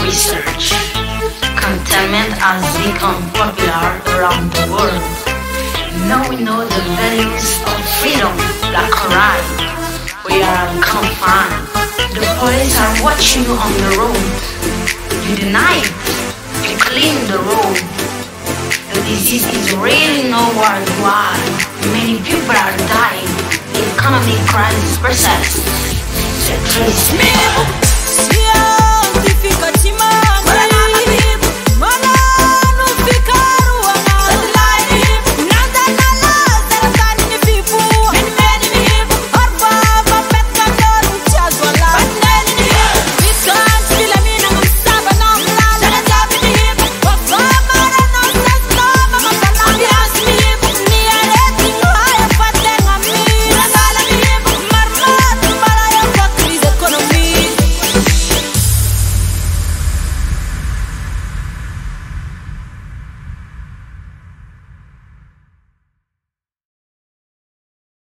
research. Containment has become popular around the world. Now we know the values of freedom, like a right. We are confined. The police are watching you on the road. You deny it. You clean the road. The disease is really not worldwide. Many people are dying. The economic crisis persists. The